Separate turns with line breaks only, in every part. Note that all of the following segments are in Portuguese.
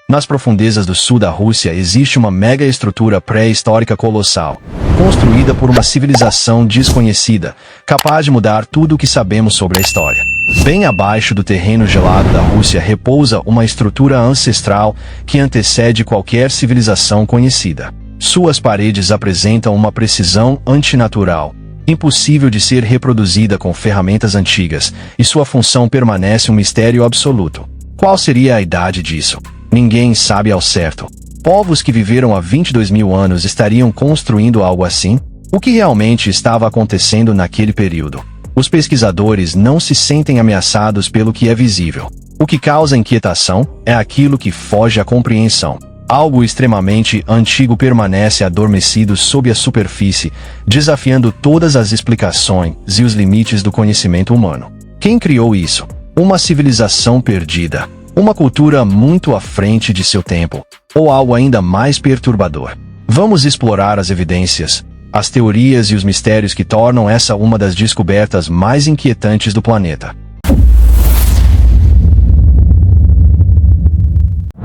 Nas profundezas do sul da Rússia existe uma mega-estrutura pré-histórica colossal, construída por uma civilização desconhecida, capaz de mudar tudo o que sabemos sobre a história. Bem abaixo do terreno gelado da Rússia repousa uma estrutura ancestral que antecede qualquer civilização conhecida. Suas paredes apresentam uma precisão antinatural, impossível de ser reproduzida com ferramentas antigas, e sua função permanece um mistério absoluto. Qual seria a idade disso? Ninguém sabe ao certo. Povos que viveram há 22.000 anos estariam construindo algo assim? O que realmente estava acontecendo naquele período? Os pesquisadores não se sentem ameaçados pelo que é visível. O que causa inquietação é aquilo que foge à compreensão. Algo extremamente antigo permanece adormecido sob a superfície, desafiando todas as explicações e os limites do conhecimento humano. Quem criou isso? Uma civilização perdida. Uma cultura muito à frente de seu tempo, ou algo ainda mais perturbador. Vamos explorar as evidências, as teorias e os mistérios que tornam essa uma das descobertas mais inquietantes do planeta.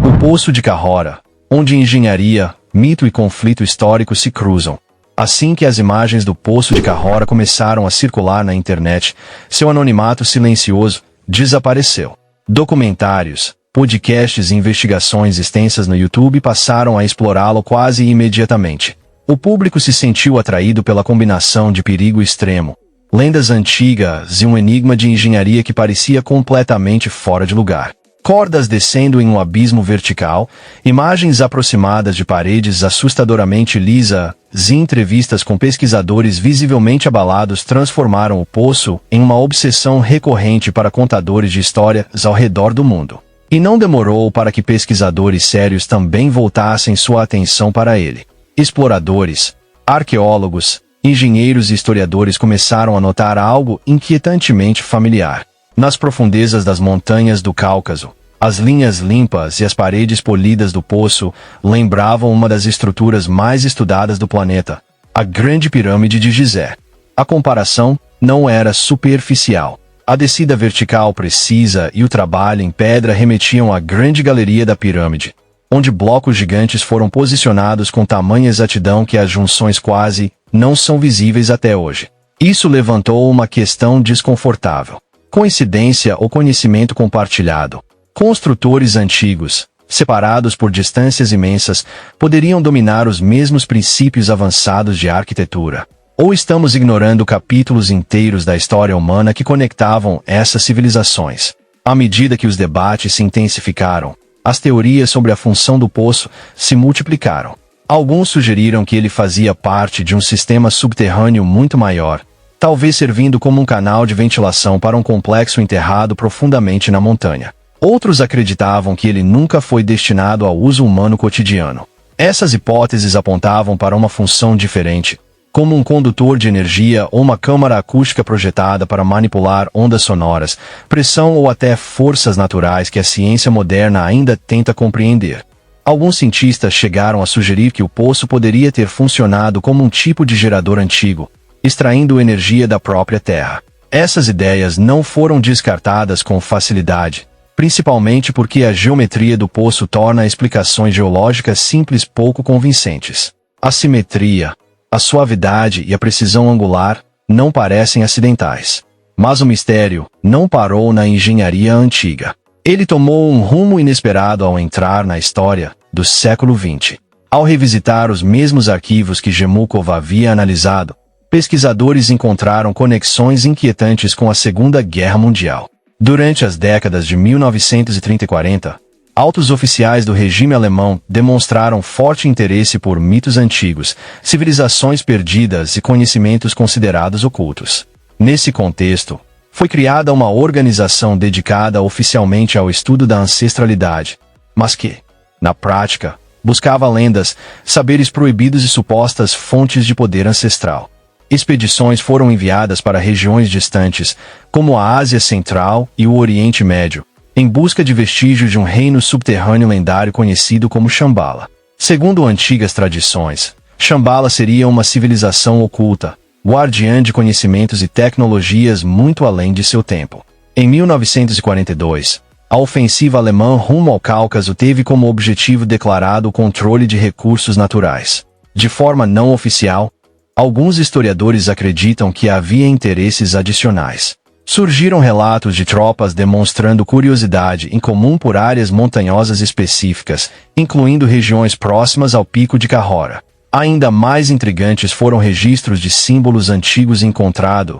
O Poço de Kahora, onde engenharia, mito e conflito histórico se cruzam. Assim que as imagens do Poço de Kahora começaram a circular na internet, seu anonimato silencioso desapareceu. Documentários, podcasts e investigações extensas no YouTube passaram a explorá-lo quase imediatamente. O público se sentiu atraído pela combinação de perigo extremo, lendas antigas e um enigma de engenharia que parecia completamente fora de lugar. Cordas descendo em um abismo vertical, imagens aproximadas de paredes assustadoramente lisas e entrevistas com pesquisadores visivelmente abalados transformaram o poço em uma obsessão recorrente para contadores de histórias ao redor do mundo. E não demorou para que pesquisadores sérios também voltassem sua atenção para ele. Exploradores, arqueólogos, engenheiros e historiadores começaram a notar algo inquietantemente familiar. Nas profundezas das montanhas do Cáucaso, as linhas limpas e as paredes polidas do poço lembravam uma das estruturas mais estudadas do planeta, a Grande Pirâmide de Gizé. A comparação não era superficial. A descida vertical precisa e o trabalho em pedra remetiam à grande galeria da pirâmide, onde blocos gigantes foram posicionados com tamanha exatidão que as junções quase não são visíveis até hoje. Isso levantou uma questão desconfortável. Coincidência ou conhecimento compartilhado? Construtores antigos, separados por distâncias imensas, poderiam dominar os mesmos princípios avançados de arquitetura. Ou estamos ignorando capítulos inteiros da história humana que conectavam essas civilizações? À medida que os debates se intensificaram, as teorias sobre a função do poço se multiplicaram. Alguns sugeriram que ele fazia parte de um sistema subterrâneo muito maior, talvez servindo como um canal de ventilação para um complexo enterrado profundamente na montanha. Outros acreditavam que ele nunca foi destinado ao uso humano cotidiano. Essas hipóteses apontavam para uma função diferente, como um condutor de energia ou uma câmara acústica projetada para manipular ondas sonoras, pressão ou até forças naturais que a ciência moderna ainda tenta compreender. Alguns cientistas chegaram a sugerir que o poço poderia ter funcionado como um tipo de gerador antigo, extraindo energia da própria Terra. Essas ideias não foram descartadas com facilidade, principalmente porque a geometria do poço torna explicações geológicas simples pouco convincentes. A simetria, a suavidade e a precisão angular não parecem acidentais. Mas o mistério não parou na engenharia antiga. Ele tomou um rumo inesperado ao entrar na história do século XX. Ao revisitar os mesmos arquivos que Gemukov havia analisado, pesquisadores encontraram conexões inquietantes com a Segunda Guerra Mundial. Durante as décadas de 1930 e 40, altos oficiais do regime alemão demonstraram forte interesse por mitos antigos, civilizações perdidas e conhecimentos considerados ocultos. Nesse contexto, foi criada uma organização dedicada oficialmente ao estudo da ancestralidade, mas que, na prática, buscava lendas, saberes proibidos e supostas fontes de poder ancestral. Expedições foram enviadas para regiões distantes, como a Ásia Central e o Oriente Médio, em busca de vestígios de um reino subterrâneo lendário conhecido como Shambhala. Segundo antigas tradições, Shambhala seria uma civilização oculta, guardiã de conhecimentos e tecnologias muito além de seu tempo. Em 1942, A ofensiva alemã rumo ao Cáucaso teve como objetivo declarado o controle de recursos naturais. De forma não oficial, alguns historiadores acreditam que havia interesses adicionais. Surgiram relatos de tropas demonstrando curiosidade em comum por áreas montanhosas específicas, incluindo regiões próximas ao Pico de Carrora. Ainda mais intrigantes foram registros de símbolos antigos encontrados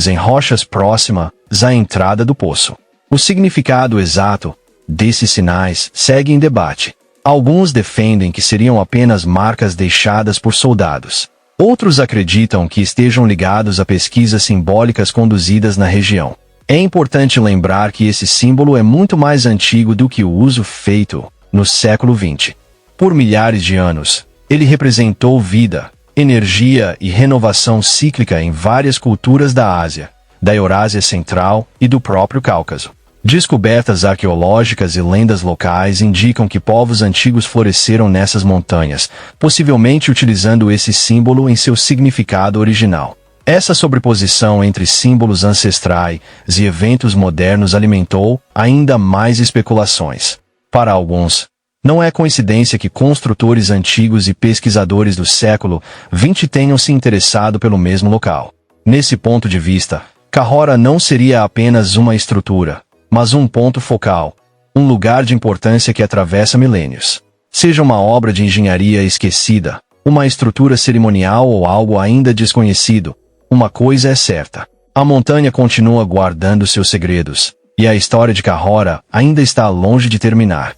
em rochas próximas à entrada do poço. O significado exato desses sinais segue em debate. Alguns defendem que seriam apenas marcas deixadas por soldados. Outros acreditam que estejam ligados a pesquisas simbólicas conduzidas na região. É importante lembrar que esse símbolo é muito mais antigo do que o uso feito no século XX. Por milhares de anos, ele representou vida, energia e renovação cíclica em várias culturas da Ásia, da Eurásia Central e do próprio Cáucaso. Descobertas arqueológicas e lendas locais indicam que povos antigos floresceram nessas montanhas, possivelmente utilizando esse símbolo em seu significado original. Essa sobreposição entre símbolos ancestrais e eventos modernos alimentou ainda mais especulações. Para alguns, não é coincidência que construtores antigos e pesquisadores do século XX tenham se interessado pelo mesmo local. Nesse ponto de vista, Carrora não seria apenas uma estrutura, mas um ponto focal, um lugar de importância que atravessa milênios. Seja uma obra de engenharia esquecida, uma estrutura cerimonial ou algo ainda desconhecido, uma coisa é certa: a montanha continua guardando seus segredos, e a história de Carrora ainda está longe de terminar.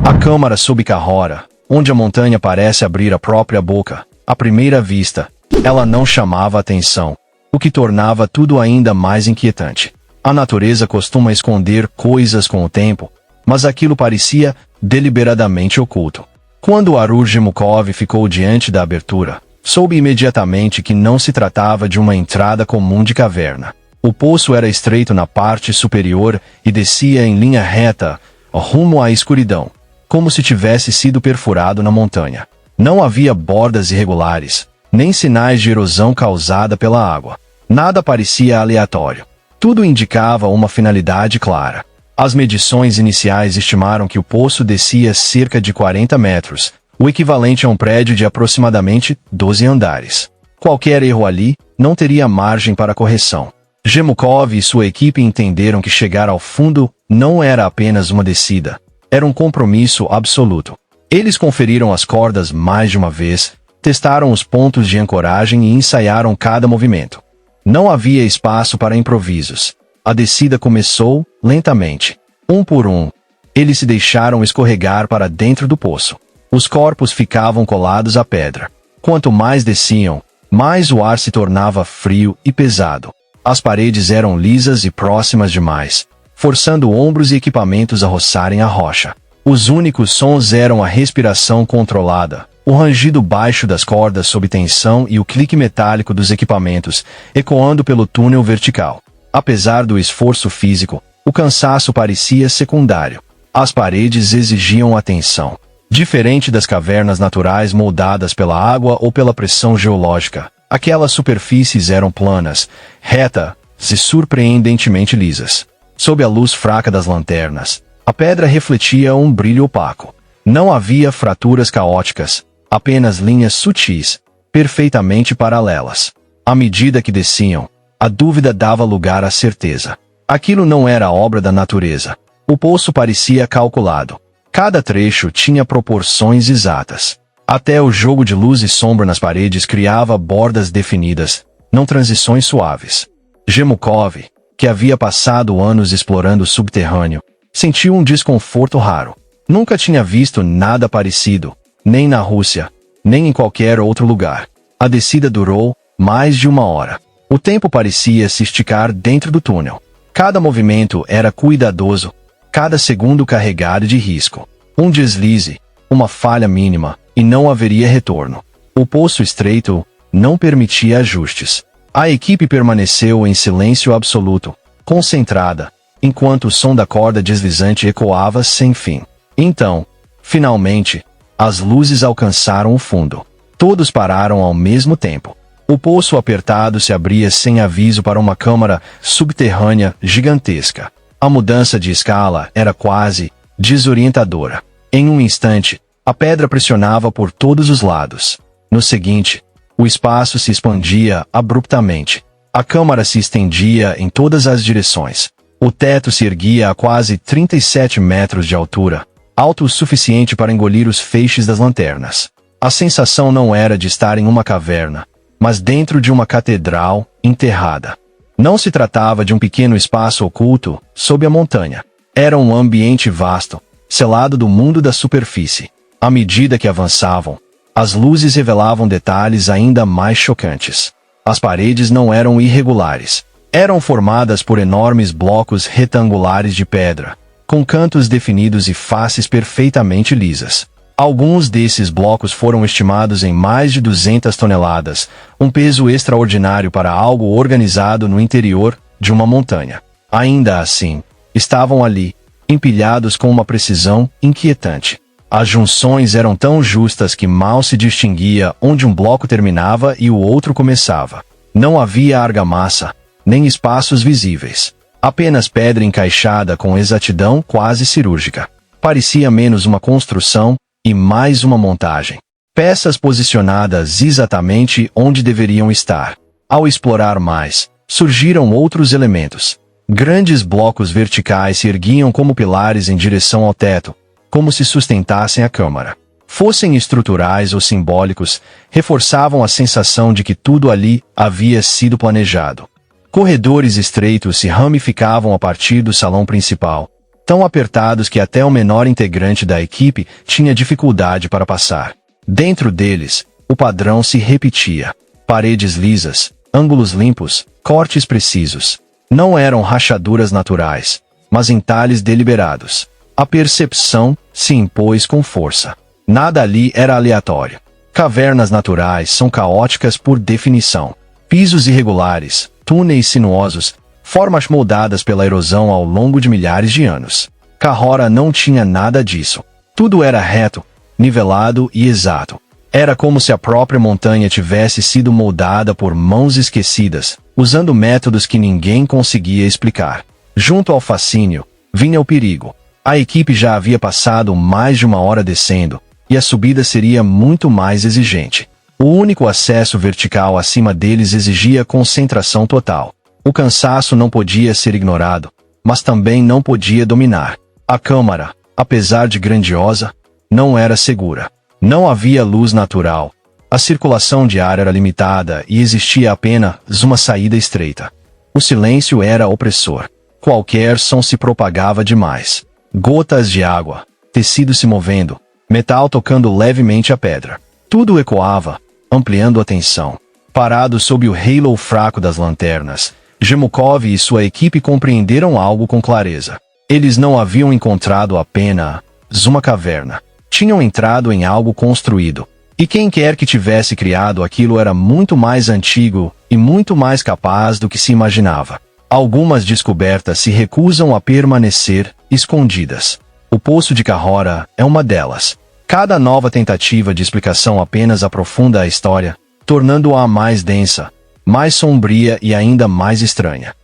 A câmara sob Carrora, onde a montanha parece abrir a própria boca, à primeira vista, ela não chamava atenção, o que tornava tudo ainda mais inquietante. A natureza costuma esconder coisas com o tempo, mas aquilo parecia deliberadamente oculto. Quando Arur Gemukov ficou diante da abertura, soube imediatamente que não se tratava de uma entrada comum de caverna. O poço era estreito na parte superior e descia em linha reta, rumo à escuridão, como se tivesse sido perfurado na montanha. Não havia bordas irregulares, nem sinais de erosão causada pela água. Nada parecia aleatório. Tudo indicava uma finalidade clara. As medições iniciais estimaram que o poço descia cerca de 40 metros, o equivalente a um prédio de aproximadamente 12 andares. Qualquer erro ali não teria margem para correção. Gemukov e sua equipe entenderam que chegar ao fundo não era apenas uma descida, era um compromisso absoluto. Eles conferiram as cordas mais de uma vez, testaram os pontos de ancoragem e ensaiaram cada movimento. Não havia espaço para improvisos. A descida começou lentamente. Um por um, eles se deixaram escorregar para dentro do poço. Os corpos ficavam colados à pedra. Quanto mais desciam, mais o ar se tornava frio e pesado. As paredes eram lisas e próximas demais, forçando ombros e equipamentos a roçarem a rocha. Os únicos sons eram a respiração controlada, o rangido baixo das cordas sob tensão e o clique metálico dos equipamentos, ecoando pelo túnel vertical. Apesar do esforço físico, o cansaço parecia secundário. As paredes exigiam atenção. Diferente das cavernas naturais moldadas pela água ou pela pressão geológica, aquelas superfícies eram planas, retas e surpreendentemente lisas. Sob a luz fraca das lanternas, a pedra refletia um brilho opaco. Não havia fraturas caóticas, apenas linhas sutis, perfeitamente paralelas. À medida que desciam, a dúvida dava lugar à certeza. Aquilo não era obra da natureza. O poço parecia calculado. Cada trecho tinha proporções exatas. Até o jogo de luz e sombra nas paredes criava bordas definidas, não transições suaves. Gemukov, que havia passado anos explorando o subterrâneo, sentiu um desconforto raro. Nunca tinha visto nada parecido, nem na Rússia, nem em qualquer outro lugar. A descida durou mais de 1 hora. O tempo parecia se esticar dentro do túnel. Cada movimento era cuidadoso, cada segundo carregado de risco. Um deslize, uma falha mínima, e não haveria retorno. O poço estreito não permitia ajustes. A equipe permaneceu em silêncio absoluto, concentrada, enquanto o som da corda deslizante ecoava sem fim. Então, finalmente, as luzes alcançaram o fundo. Todos pararam ao mesmo tempo. O poço apertado se abria sem aviso para uma câmara subterrânea gigantesca. A mudança de escala era quase desorientadora. Em um instante, a pedra pressionava por todos os lados. No seguinte, o espaço se expandia abruptamente. A câmara se estendia em todas as direções. O teto se erguia a quase 37 metros de altura, alto o suficiente para engolir os feixes das lanternas. A sensação não era de estar em uma caverna, mas dentro de uma catedral enterrada. Não se tratava de um pequeno espaço oculto sob a montanha. Era um ambiente vasto, selado do mundo da superfície. À medida que avançavam, as luzes revelavam detalhes ainda mais chocantes. As paredes não eram irregulares. Eram formadas por enormes blocos retangulares de pedra, com cantos definidos e faces perfeitamente lisas. Alguns desses blocos foram estimados em mais de 200 toneladas, um peso extraordinário para algo organizado no interior de uma montanha. Ainda assim, estavam ali, empilhados com uma precisão inquietante. As junções eram tão justas que mal se distinguia onde um bloco terminava e o outro começava. Não havia argamassa, nem espaços visíveis. Apenas pedra encaixada com exatidão quase cirúrgica. Parecia menos uma construção e mais uma montagem. Peças posicionadas exatamente onde deveriam estar. Ao explorar mais, surgiram outros elementos. Grandes blocos verticais se erguiam como pilares em direção ao teto, como se sustentassem a câmara. Fossem estruturais ou simbólicos, reforçavam a sensação de que tudo ali havia sido planejado. Corredores estreitos se ramificavam a partir do salão principal, tão apertados que até o menor integrante da equipe tinha dificuldade para passar. Dentro deles, o padrão se repetia. Paredes lisas, ângulos limpos, cortes precisos. Não eram rachaduras naturais, mas entalhes deliberados. A percepção se impôs com força. Nada ali era aleatório. Cavernas naturais são caóticas por definição. Pisos irregulares, túneis sinuosos, formas moldadas pela erosão ao longo de milhares de anos. Cahora não tinha nada disso. Tudo era reto, nivelado e exato. Era como se a própria montanha tivesse sido moldada por mãos esquecidas, usando métodos que ninguém conseguia explicar. Junto ao fascínio, vinha o perigo. A equipe já havia passado mais de uma hora descendo, e a subida seria muito mais exigente. O único acesso vertical acima deles exigia concentração total. O cansaço não podia ser ignorado, mas também não podia dominar. A câmara, apesar de grandiosa, não era segura. Não havia luz natural. A circulação de ar era limitada e existia apenas uma saída estreita. O silêncio era opressor. Qualquer som se propagava demais. Gotas de água, tecido se movendo, metal tocando levemente a pedra. Tudo ecoava, ampliando a tensão. Parados sob o halo fraco das lanternas, Gemukov e sua equipe compreenderam algo com clareza. Eles não haviam encontrado apenas uma caverna. Tinham entrado em algo construído. E quem quer que tivesse criado aquilo era muito mais antigo e muito mais capaz do que se imaginava. Algumas descobertas se recusam a permanecer escondidas. O Poço de Cahora é uma delas. Cada nova tentativa de explicação apenas aprofunda a história, tornando-a mais densa, mais sombria e ainda mais estranha.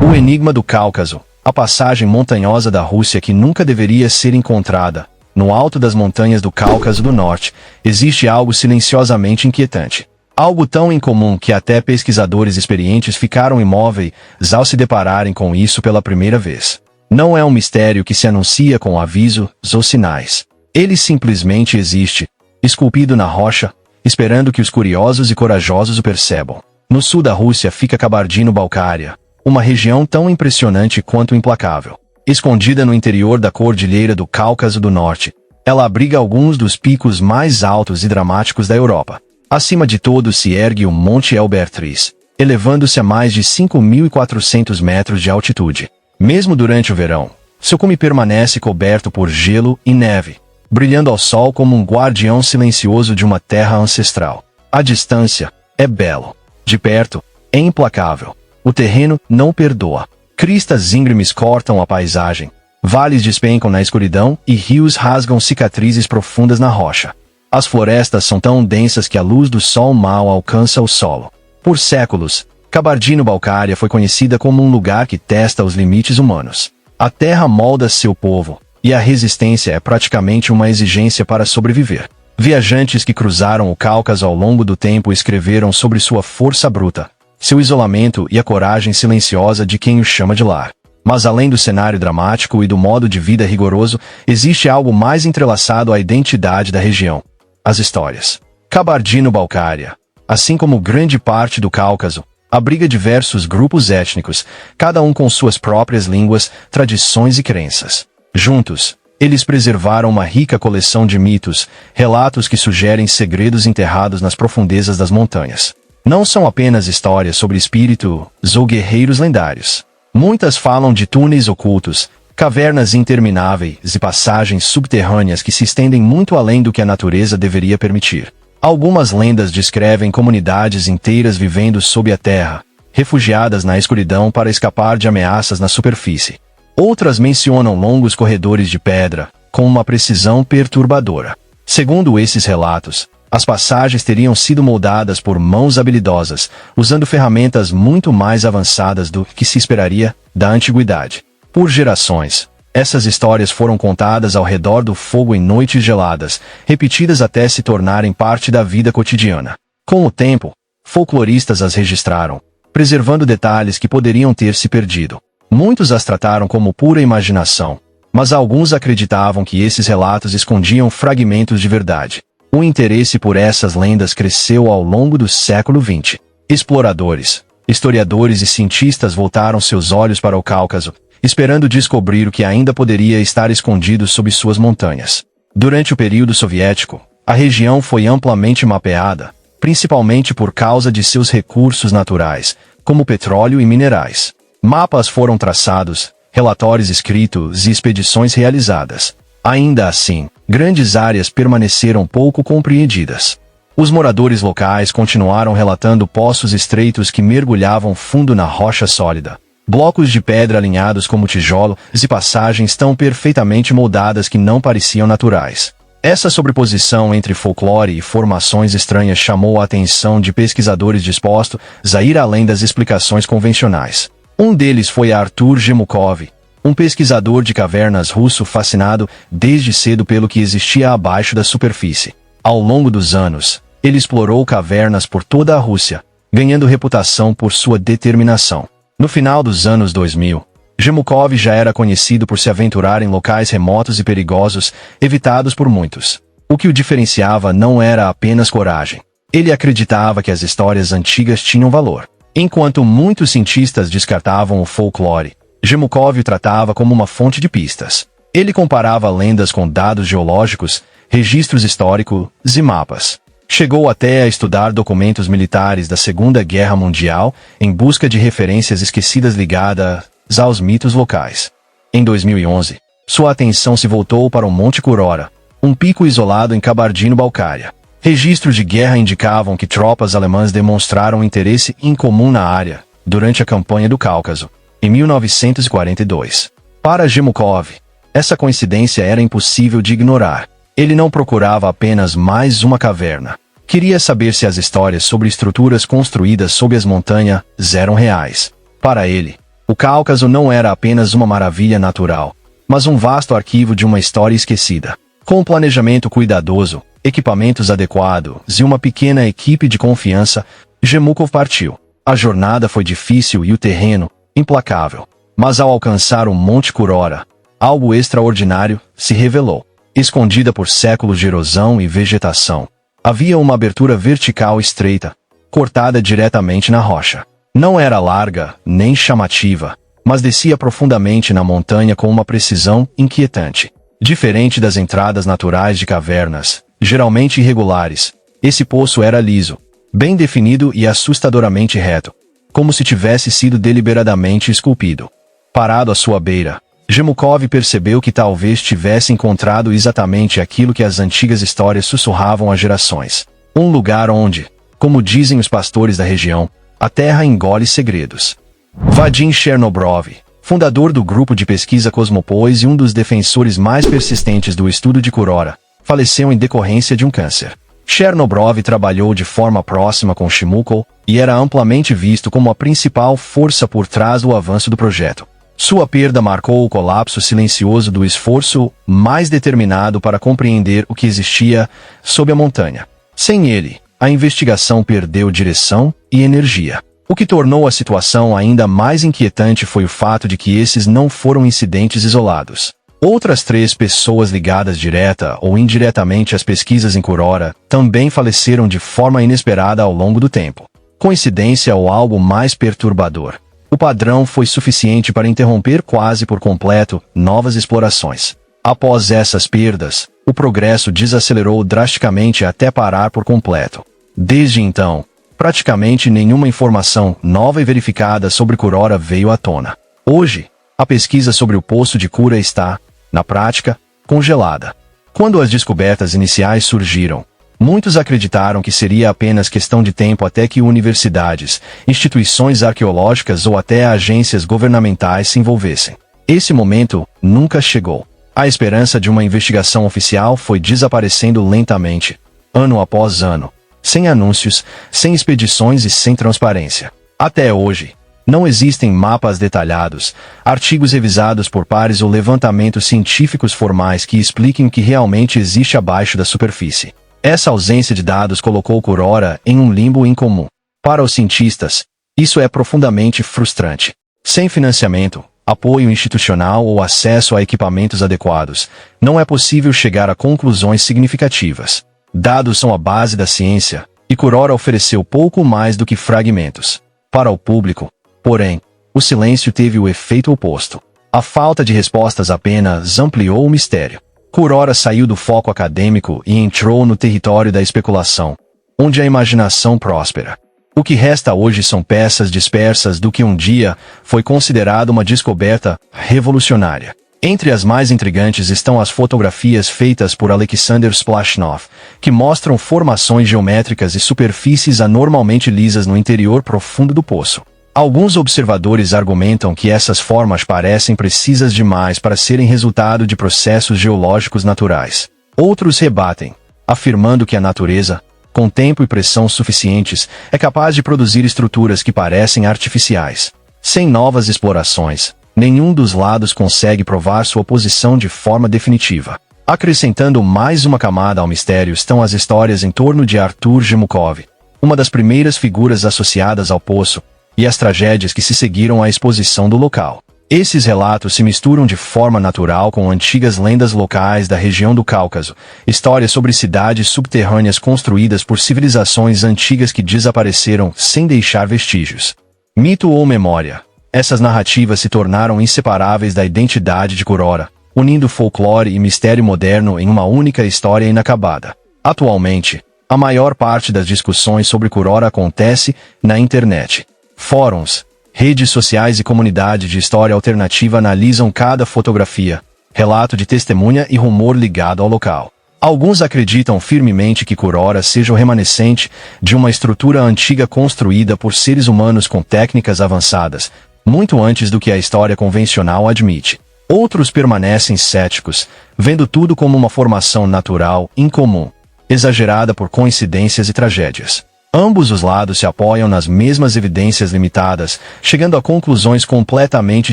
O enigma do Cáucaso, a passagem montanhosa da Rússia que nunca deveria ser encontrada. No alto das montanhas do Cáucaso do Norte, existe algo silenciosamente inquietante. Algo tão incomum que até pesquisadores experientes ficaram imóveis ao se depararem com isso pela primeira vez. Não é um mistério que se anuncia com avisos ou sinais. Ele simplesmente existe, esculpido na rocha, esperando que os curiosos e corajosos o percebam. No sul da Rússia fica Kabardino-Balcária, uma região tão impressionante quanto implacável. Escondida no interior da cordilheira do Cáucaso do Norte, ela abriga alguns dos picos mais altos e dramáticos da Europa. Acima de todos se ergue o Monte Elbertris, elevando-se a mais de 5.400 metros de altitude. Mesmo durante o verão, seu cume permanece coberto por gelo e neve, brilhando ao sol como um guardião silencioso de uma terra ancestral. À distância, é belo. De perto, é implacável. O terreno não perdoa. Cristas íngremes cortam a paisagem, vales despencam na escuridão e rios rasgam cicatrizes profundas na rocha. As florestas são tão densas que a luz do sol mal alcança o solo. Por séculos, Kabardino-Balcária foi conhecida como um lugar que testa os limites humanos. A terra molda seu povo, e a resistência é praticamente uma exigência para sobreviver. Viajantes que cruzaram o Cáucaso ao longo do tempo escreveram sobre sua força bruta, seu isolamento e a coragem silenciosa de quem o chama de lar. Mas além do cenário dramático e do modo de vida rigoroso, existe algo mais entrelaçado à identidade da região: as histórias. Kabardino-Balcária, assim como grande parte do Cáucaso, abriga diversos grupos étnicos, cada um com suas próprias línguas, tradições e crenças. Juntos, eles preservaram uma rica coleção de mitos, relatos que sugerem segredos enterrados nas profundezas das montanhas. Não são apenas histórias sobre espíritos ou guerreiros lendários. Muitas falam de túneis ocultos, cavernas intermináveis e passagens subterrâneas que se estendem muito além do que a natureza deveria permitir. Algumas lendas descrevem comunidades inteiras vivendo sob a terra, refugiadas na escuridão para escapar de ameaças na superfície. Outras mencionam longos corredores de pedra, com uma precisão perturbadora. Segundo esses relatos, as passagens teriam sido moldadas por mãos habilidosas, usando ferramentas muito mais avançadas do que se esperaria da antiguidade. Por gerações, essas histórias foram contadas ao redor do fogo em noites geladas, repetidas até se tornarem parte da vida cotidiana. Com o tempo, folcloristas as registraram, preservando detalhes que poderiam ter se perdido. Muitos as trataram como pura imaginação, mas alguns acreditavam que esses relatos escondiam fragmentos de verdade. O interesse por essas lendas cresceu ao longo do século XX. Exploradores, historiadores e cientistas voltaram seus olhos para o Cáucaso, esperando descobrir o que ainda poderia estar escondido sob suas montanhas. Durante o período soviético, a região foi amplamente mapeada, principalmente por causa de seus recursos naturais, como petróleo e minerais. Mapas foram traçados, relatórios escritos e expedições realizadas. Ainda assim, grandes áreas permaneceram pouco compreendidas. Os moradores locais continuaram relatando poços estreitos que mergulhavam fundo na rocha sólida. Blocos de pedra alinhados como tijolos e passagens tão perfeitamente moldadas que não pareciam naturais. Essa sobreposição entre folclore e formações estranhas chamou a atenção de pesquisadores dispostos a ir além das explicações convencionais. Um deles foi Artur Gemukov, um pesquisador de cavernas russo fascinado desde cedo pelo que existia abaixo da superfície. Ao longo dos anos, ele explorou cavernas por toda a Rússia, ganhando reputação por sua determinação. No final dos anos 2000, Gemukov já era conhecido por se aventurar em locais remotos e perigosos, evitados por muitos. O que o diferenciava não era apenas coragem. Ele acreditava que as histórias antigas tinham valor. Enquanto muitos cientistas descartavam o folclore, Gemukov o tratava como uma fonte de pistas. Ele comparava lendas com dados geológicos, registros históricos e mapas. Chegou até a estudar documentos militares da Segunda Guerra Mundial em busca de referências esquecidas ligadas aos mitos locais. Em 2011, sua atenção se voltou para o Monte Kurora, um pico isolado em Kabardino-Balcária. Registros de guerra indicavam que tropas alemãs demonstraram interesse incomum na área durante a campanha do Cáucaso, em 1942. Para Gemukov, essa coincidência era impossível de ignorar. Ele não procurava apenas mais uma caverna. Queria saber se as histórias sobre estruturas construídas sob as montanhas eram reais. Para ele, o Cáucaso não era apenas uma maravilha natural, mas um vasto arquivo de uma história esquecida. Com um planejamento cuidadoso, equipamentos adequados e uma pequena equipe de confiança, Gemukov partiu. A jornada foi difícil e o terreno, implacável. Mas ao alcançar o Monte Kurora, algo extraordinário se revelou. Escondida por séculos de erosão e vegetação, havia uma abertura vertical estreita, cortada diretamente na rocha. Não era larga, nem chamativa, mas descia profundamente na montanha com uma precisão inquietante. Diferente das entradas naturais de cavernas, geralmente irregulares, esse poço era liso, bem definido e assustadoramente reto, como se tivesse sido deliberadamente esculpido. Parado à sua beira, Gemukov percebeu que talvez tivesse encontrado exatamente aquilo que as antigas histórias sussurravam há gerações. Um lugar onde, como dizem os pastores da região, a terra engole segredos. Vadim Chernobrov, fundador do grupo de pesquisa Cosmopolis e um dos defensores mais persistentes do estudo de Kurora, faleceu em decorrência de um câncer. Chernobrov trabalhou de forma próxima com Shimukov e era amplamente visto como a principal força por trás do avanço do projeto. Sua perda marcou o colapso silencioso do esforço mais determinado para compreender o que existia sob a montanha. Sem ele, a investigação perdeu direção e energia. O que tornou a situação ainda mais inquietante foi o fato de que esses não foram incidentes isolados. Outras 3 pessoas ligadas direta ou indiretamente às pesquisas em Kurora também faleceram de forma inesperada ao longo do tempo. Coincidência ou algo mais perturbador? O padrão foi suficiente para interromper quase por completo novas explorações. Após essas perdas, o progresso desacelerou drasticamente até parar por completo. Desde então, praticamente nenhuma informação nova e verificada sobre Kurora veio à tona. Hoje, a pesquisa sobre o Poço de Cura está, na prática, congelada. Quando as descobertas iniciais surgiram, muitos acreditaram que seria apenas questão de tempo até que universidades, instituições arqueológicas ou até agências governamentais se envolvessem. Esse momento nunca chegou. A esperança de uma investigação oficial foi desaparecendo lentamente, ano após ano, sem anúncios, sem expedições e sem transparência. Até hoje, não existem mapas detalhados, artigos revisados por pares ou levantamentos científicos formais que expliquem o que realmente existe abaixo da superfície. Essa ausência de dados colocou Kurora em um limbo incomum. Para os cientistas, isso é profundamente frustrante. Sem financiamento, apoio institucional ou acesso a equipamentos adequados, não é possível chegar a conclusões significativas. Dados são a base da ciência, e Kurora ofereceu pouco mais do que fragmentos. Para o público, porém, o silêncio teve o efeito oposto. A falta de respostas apenas ampliou o mistério. Kurora saiu do foco acadêmico e entrou no território da especulação, onde a imaginação próspera. O que resta hoje são peças dispersas do que um dia foi considerado uma descoberta revolucionária. Entre as mais intrigantes estão as fotografias feitas por Alexander Splashnov, que mostram formações geométricas e superfícies anormalmente lisas no interior profundo do poço. Alguns observadores argumentam que essas formas parecem precisas demais para serem resultado de processos geológicos naturais. Outros rebatem, afirmando que a natureza, com tempo e pressão suficientes, é capaz de produzir estruturas que parecem artificiais. Sem novas explorações, nenhum dos lados consegue provar sua posição de forma definitiva. Acrescentando mais uma camada ao mistério estão as histórias em torno de Artur Gemukov, uma das primeiras figuras associadas ao poço, e as tragédias que se seguiram à exposição do local. Esses relatos se misturam de forma natural com antigas lendas locais da região do Cáucaso, histórias sobre cidades subterrâneas construídas por civilizações antigas que desapareceram sem deixar vestígios. Mito ou memória? Essas narrativas se tornaram inseparáveis da identidade de Kurora, unindo folclore e mistério moderno em uma única história inacabada. Atualmente, a maior parte das discussões sobre Kurora acontece na internet. Fóruns, redes sociais e comunidades de história alternativa analisam cada fotografia, relato de testemunha e rumor ligado ao local. Alguns acreditam firmemente que Kurora seja o remanescente de uma estrutura antiga construída por seres humanos com técnicas avançadas, muito antes do que a história convencional admite. Outros permanecem céticos, vendo tudo como uma formação natural, incomum, exagerada por coincidências e tragédias. Ambos os lados se apoiam nas mesmas evidências limitadas, chegando a conclusões completamente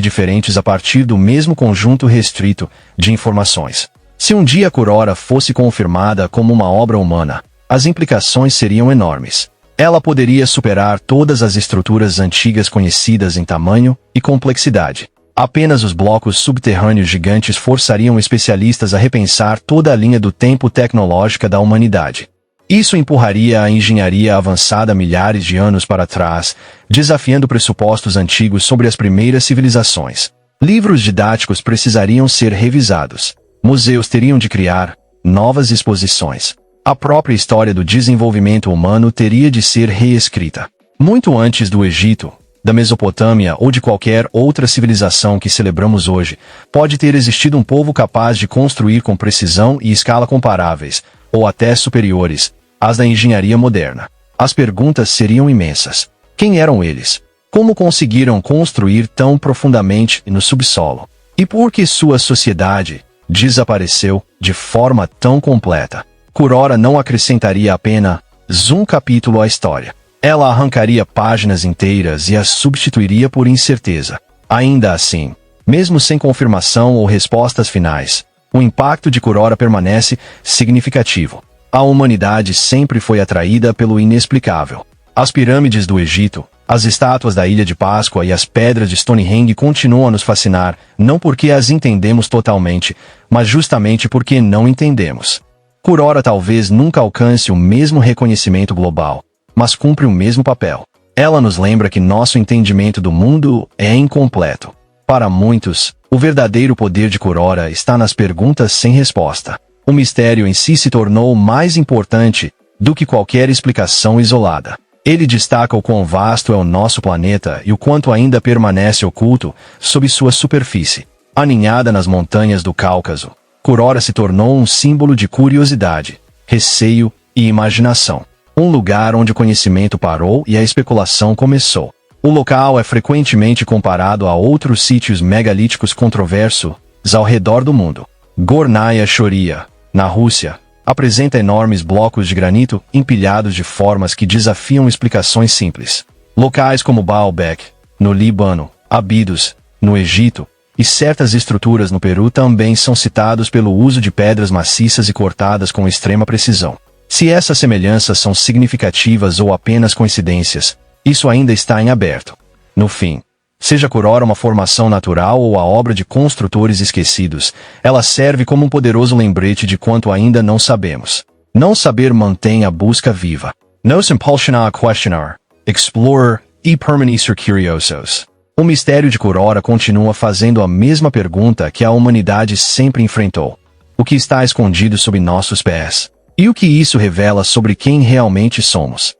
diferentes a partir do mesmo conjunto restrito de informações. Se um dia Kurora fosse confirmada como uma obra humana, as implicações seriam enormes. Ela poderia superar todas as estruturas antigas conhecidas em tamanho e complexidade. Apenas os blocos subterrâneos gigantes forçariam especialistas a repensar toda a linha do tempo tecnológica da humanidade. Isso empurraria a engenharia avançada milhares de anos para trás, desafiando pressupostos antigos sobre as primeiras civilizações. Livros didáticos precisariam ser revisados. Museus teriam de criar novas exposições. A própria história do desenvolvimento humano teria de ser reescrita. Muito antes do Egito, da Mesopotâmia ou de qualquer outra civilização que celebramos hoje, pode ter existido um povo capaz de construir com precisão e escala comparáveis, ou até superiores, às da engenharia moderna. As perguntas seriam imensas. Quem eram eles? Como conseguiram construir tão profundamente no subsolo? E por que sua sociedade desapareceu de forma tão completa? Kurora não acrescentaria apenas um capítulo à história. Ela arrancaria páginas inteiras e as substituiria por incerteza. Ainda assim, Mesmo sem confirmação ou respostas finais, o impacto de Korora permanece significativo. A humanidade sempre foi atraída pelo inexplicável. As pirâmides do Egito, as estátuas da Ilha de Páscoa e as pedras de Stonehenge continuam a nos fascinar, não porque as entendemos totalmente, mas justamente porque não entendemos. Korora talvez nunca alcance o mesmo reconhecimento global, mas cumpre o mesmo papel. Ela nos lembra que nosso entendimento do mundo é incompleto. Para muitos, o verdadeiro poder de Korora está nas perguntas sem resposta. O mistério em si se tornou mais importante do que qualquer explicação isolada. Ele destaca o quão vasto é o nosso planeta e o quanto ainda permanece oculto sob sua superfície. Aninhada nas montanhas do Cáucaso, Korora se tornou um símbolo de curiosidade, receio e imaginação. Um lugar onde o conhecimento parou e a especulação começou. O local é frequentemente comparado a outros sítios megalíticos controversos ao redor do mundo. Gornaya Shoria, na Rússia, apresenta enormes blocos de granito empilhados de formas que desafiam explicações simples. Locais como Baalbek, no Líbano, Abidos, no Egito, e certas estruturas no Peru também são citados pelo uso de pedras maciças e cortadas com extrema precisão. Se essas semelhanças são significativas ou apenas coincidências, isso ainda está em aberto. No fim, seja Korora uma formação natural ou a obra de construtores esquecidos, ela serve como um poderoso lembrete de quanto ainda não sabemos. Não saber mantém a busca viva. Nos impulsiona a questionar, explorar e permanecer curiosos. O mistério de Korora continua fazendo a mesma pergunta que a humanidade sempre enfrentou. O que está escondido sob nossos pés? E o que isso revela sobre quem realmente somos?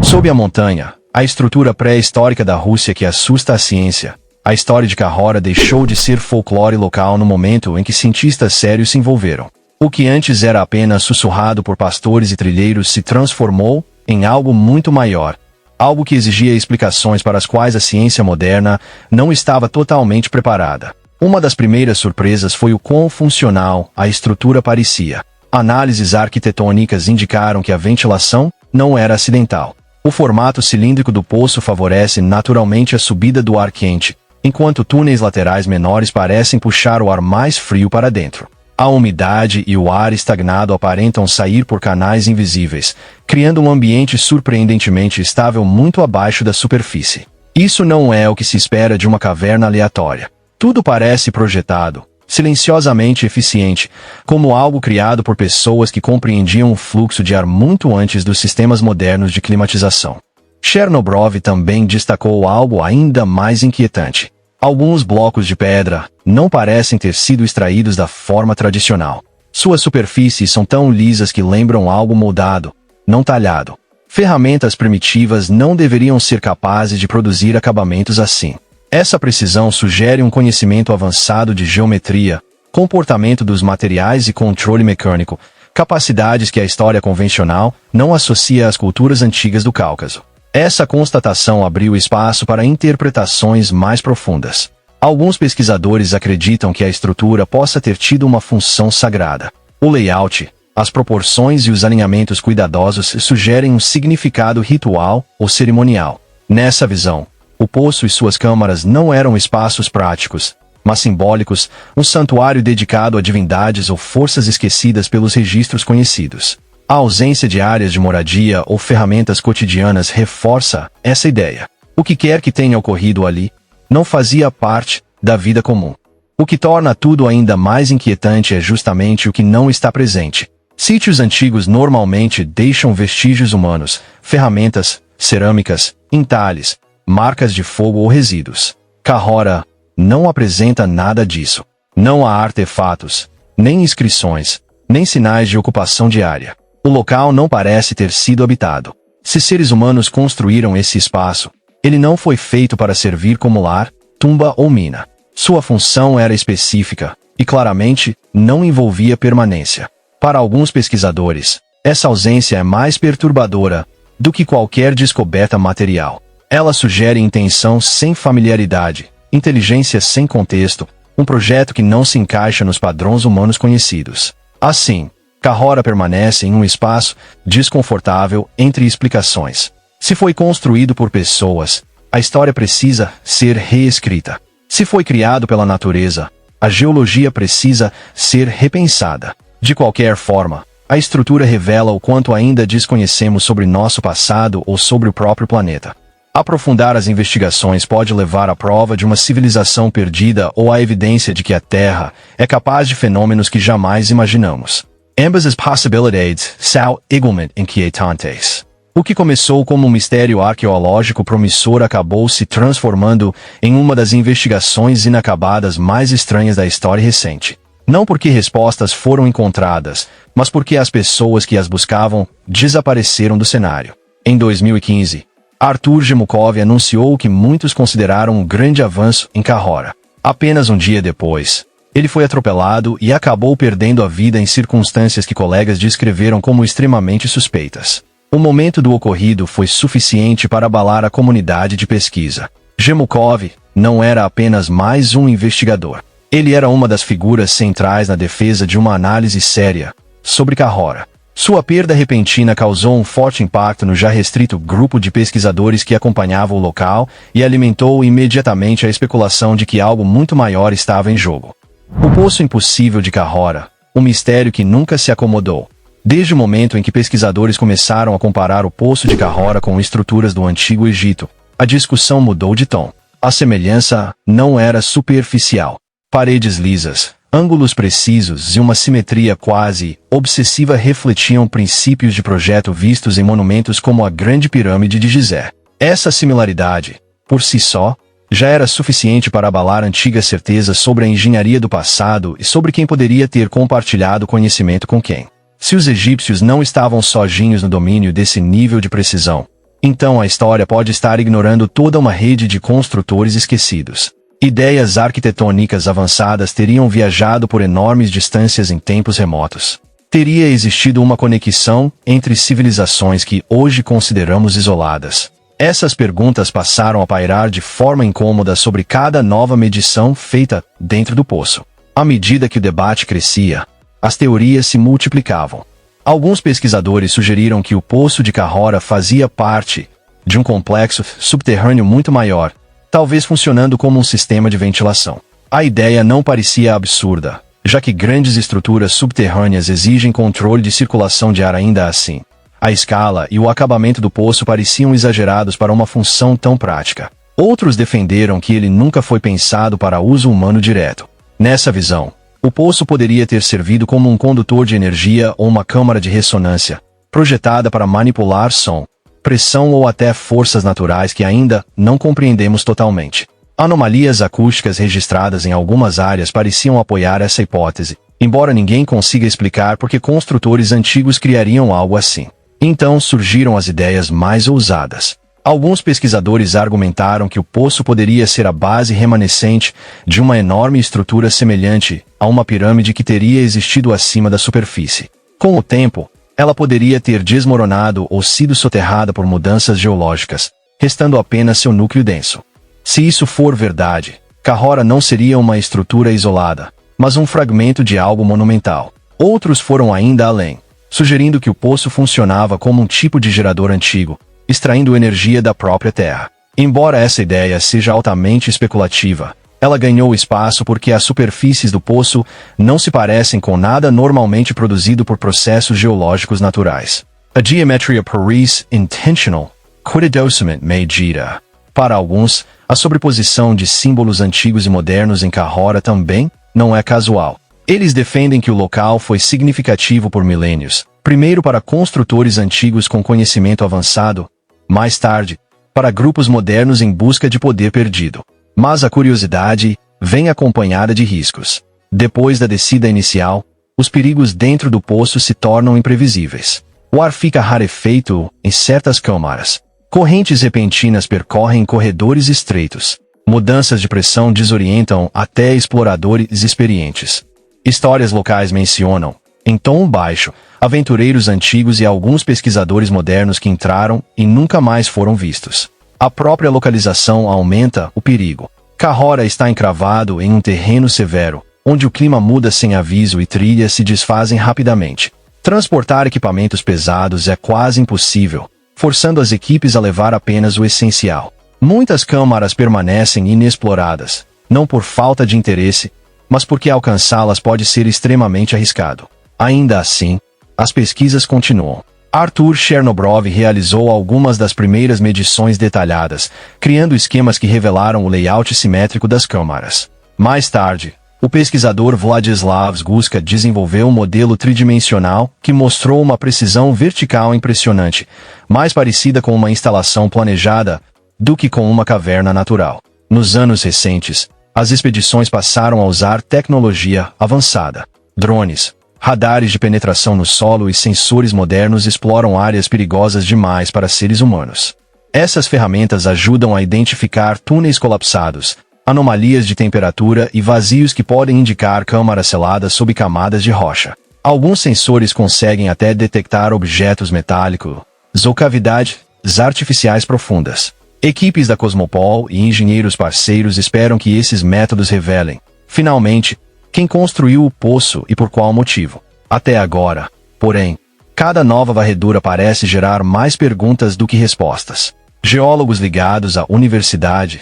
Sob a montanha, a estrutura pré-histórica da Rússia que assusta a ciência, a história de Korora deixou de ser folclore local no momento em que cientistas sérios se envolveram. O que antes era apenas sussurrado por pastores e trilheiros se transformou em algo muito maior. Algo que exigia explicações para as quais a ciência moderna não estava totalmente preparada. Uma das primeiras surpresas foi o quão funcional a estrutura parecia. Análises arquitetônicas indicaram que a ventilação não era acidental. O formato cilíndrico do poço favorece naturalmente a subida do ar quente, enquanto túneis laterais menores parecem puxar o ar mais frio para dentro. A umidade e o ar estagnado aparentam sair por canais invisíveis, criando um ambiente surpreendentemente estável muito abaixo da superfície. Isso não é o que se espera de uma caverna aleatória. Tudo parece projetado, silenciosamente eficiente, como algo criado por pessoas que compreendiam o fluxo de ar muito antes dos sistemas modernos de climatização. Chernobrov também destacou algo ainda mais inquietante. Alguns blocos de pedra não parecem ter sido extraídos da forma tradicional. Suas superfícies são tão lisas que lembram algo moldado, não talhado. Ferramentas primitivas não deveriam ser capazes de produzir acabamentos assim. Essa precisão sugere um conhecimento avançado de geometria, comportamento dos materiais e controle mecânico, capacidades que a história convencional não associa às culturas antigas do Cáucaso. Essa constatação abriu espaço para interpretações mais profundas. Alguns pesquisadores acreditam que a estrutura possa ter tido uma função sagrada. O layout, as proporções e os alinhamentos cuidadosos sugerem um significado ritual ou cerimonial. Nessa visão, o poço e suas câmaras não eram espaços práticos, mas simbólicos, um santuário dedicado a divindades ou forças esquecidas pelos registros conhecidos. A ausência de áreas de moradia ou ferramentas cotidianas reforça essa ideia. O que quer que tenha ocorrido ali, não fazia parte da vida comum. O que torna tudo ainda mais inquietante é justamente o que não está presente. Sítios antigos normalmente deixam vestígios humanos, ferramentas, cerâmicas, entalhes, marcas de fogo ou resíduos. Korora não apresenta nada disso. Não há artefatos, nem inscrições, nem sinais de ocupação diária. O local não parece ter sido habitado. Se seres humanos construíram esse espaço, ele não foi feito para servir como lar, tumba ou mina. Sua função era específica, e claramente, não envolvia permanência. Para alguns pesquisadores, essa ausência é mais perturbadora do que qualquer descoberta material. Ela sugere intenção sem familiaridade, inteligência sem contexto, um projeto que não se encaixa nos padrões humanos conhecidos. Assim, Korora permanece em um espaço desconfortável entre explicações. Se foi construído por pessoas, a história precisa ser reescrita. Se foi criado pela natureza, a geologia precisa ser repensada. De qualquer forma, a estrutura revela o quanto ainda desconhecemos sobre nosso passado ou sobre o próprio planeta. Aprofundar as investigações pode levar à prova de uma civilização perdida ou à evidência de que a Terra é capaz de fenômenos que jamais imaginamos. Ambas as possibilidades são igualmente inquietantes. O que começou como um mistério arqueológico promissor acabou se transformando em uma das investigações inacabadas mais estranhas da história recente. Não porque respostas foram encontradas, mas porque as pessoas que as buscavam desapareceram do cenário. Em 2015, Artur Gemukov anunciou o que muitos consideraram um grande avanço em Cahora. Apenas um dia depois, ele foi atropelado e acabou perdendo a vida em circunstâncias que colegas descreveram como extremamente suspeitas. O momento do ocorrido foi suficiente para abalar a comunidade de pesquisa. Gemukov não era apenas mais um investigador. Ele era uma das figuras centrais na defesa de uma análise séria sobre Cahora. Sua perda repentina causou um forte impacto no já restrito grupo de pesquisadores que acompanhava o local e alimentou imediatamente a especulação de que algo muito maior estava em jogo. O Poço Impossível de Cahora, um mistério que nunca se acomodou. Desde o momento em que pesquisadores começaram a comparar o Poço de Cahora com estruturas do Antigo Egito, a discussão mudou de tom. A semelhança não era superficial. Paredes lisas, ângulos precisos e uma simetria quase obsessiva refletiam princípios de projeto vistos em monumentos como a Grande Pirâmide de Gizé. Essa similaridade, por si só, já era suficiente para abalar antigas certezas sobre a engenharia do passado e sobre quem poderia ter compartilhado conhecimento com quem. Se os egípcios não estavam sozinhos no domínio desse nível de precisão, então a história pode estar ignorando toda uma rede de construtores esquecidos. Ideias arquitetônicas avançadas teriam viajado por enormes distâncias em tempos remotos. Teria existido uma conexão entre civilizações que hoje consideramos isoladas. Essas perguntas passaram a pairar de forma incômoda sobre cada nova medição feita dentro do poço. À medida que o debate crescia, as teorias se multiplicavam. Alguns pesquisadores sugeriram que o Poço de Cahora fazia parte de um complexo subterrâneo muito maior, talvez funcionando como um sistema de ventilação. A ideia não parecia absurda, já que grandes estruturas subterrâneas exigem controle de circulação de ar ainda assim. A escala e o acabamento do poço pareciam exagerados para uma função tão prática. Outros defenderam que ele nunca foi pensado para uso humano direto. Nessa visão, o poço poderia ter servido como um condutor de energia ou uma câmara de ressonância, projetada para manipular som, pressão ou até forças naturais que ainda não compreendemos totalmente. Anomalias acústicas registradas em algumas áreas pareciam apoiar essa hipótese, embora ninguém consiga explicar por que construtores antigos criariam algo assim. Então surgiram as ideias mais ousadas. Alguns pesquisadores argumentaram que o poço poderia ser a base remanescente de uma enorme estrutura semelhante a uma pirâmide que teria existido acima da superfície. Com o tempo, ela poderia ter desmoronado ou sido soterrada por mudanças geológicas, restando apenas seu núcleo denso. Se isso for verdade, Cahora não seria uma estrutura isolada, mas um fragmento de algo monumental. Outros foram ainda além, sugerindo que o poço funcionava como um tipo de gerador antigo, extraindo energia da própria Terra. Embora essa ideia seja altamente especulativa, ela ganhou espaço porque as superfícies do poço não se parecem com nada normalmente produzido por processos geológicos naturais. A geometria Paris intentional, cuidadosamente medida. Para alguns, a sobreposição de símbolos antigos e modernos em Cahora também não é casual. Eles defendem que o local foi significativo por milênios, primeiro para construtores antigos com conhecimento avançado, mais tarde, para grupos modernos em busca de poder perdido. Mas a curiosidade vem acompanhada de riscos. Depois da descida inicial, os perigos dentro do poço se tornam imprevisíveis. O ar fica rarefeito em certas câmaras. Correntes repentinas percorrem corredores estreitos. Mudanças de pressão desorientam até exploradores experientes. Histórias locais mencionam, em tom baixo, aventureiros antigos e alguns pesquisadores modernos que entraram e nunca mais foram vistos. A própria localização aumenta o perigo. Cahora está encravado em um terreno severo, onde o clima muda sem aviso e trilhas se desfazem rapidamente. Transportar equipamentos pesados é quase impossível, forçando as equipes a levar apenas o essencial. Muitas câmaras permanecem inexploradas, não por falta de interesse, mas porque alcançá-las pode ser extremamente arriscado. Ainda assim, as pesquisas continuam. Arthur Chernobrov realizou algumas das primeiras medições detalhadas, criando esquemas que revelaram o layout simétrico das câmaras. Mais tarde, o pesquisador Władysław Guska desenvolveu um modelo tridimensional que mostrou uma precisão vertical impressionante, mais parecida com uma instalação planejada do que com uma caverna natural. Nos anos recentes, as expedições passaram a usar tecnologia avançada. Drones, radares de penetração no solo e sensores modernos exploram áreas perigosas demais para seres humanos. Essas ferramentas ajudam a identificar túneis colapsados, anomalias de temperatura e vazios que podem indicar câmaras seladas sob camadas de rocha. Alguns sensores conseguem até detectar objetos metálicos ou cavidades artificiais profundas. Equipes da Cosmopol e engenheiros parceiros esperam que esses métodos revelem, finalmente, quem construiu o poço e por qual motivo. Até agora, porém, cada nova varredura parece gerar mais perguntas do que respostas. Geólogos ligados a universidades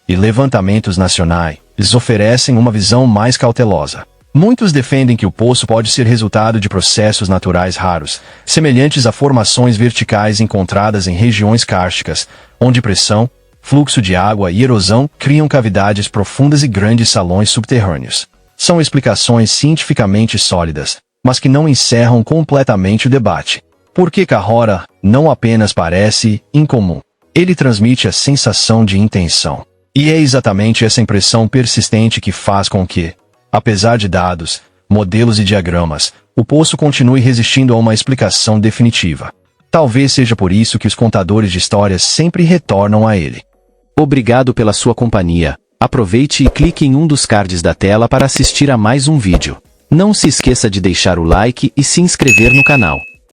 e levantamentos nacionais oferecem uma visão mais cautelosa. Muitos defendem que o poço pode ser resultado de processos naturais raros, semelhantes a formações verticais encontradas em regiões kársticas, onde pressão, fluxo de água e erosão criam cavidades profundas e grandes salões subterrâneos. São explicações cientificamente sólidas, mas que não encerram completamente o debate. Porque Cahora não apenas parece incomum. Ele transmite a sensação de intenção. E é exatamente essa impressão persistente que faz com que, apesar de dados, modelos e diagramas, o poço continue resistindo a uma explicação definitiva. Talvez seja por isso que os contadores de histórias sempre retornam a ele.
Obrigado pela sua companhia. Aproveite e clique em um dos cards da tela para assistir a mais um vídeo. Não se esqueça de deixar o like e se inscrever no canal.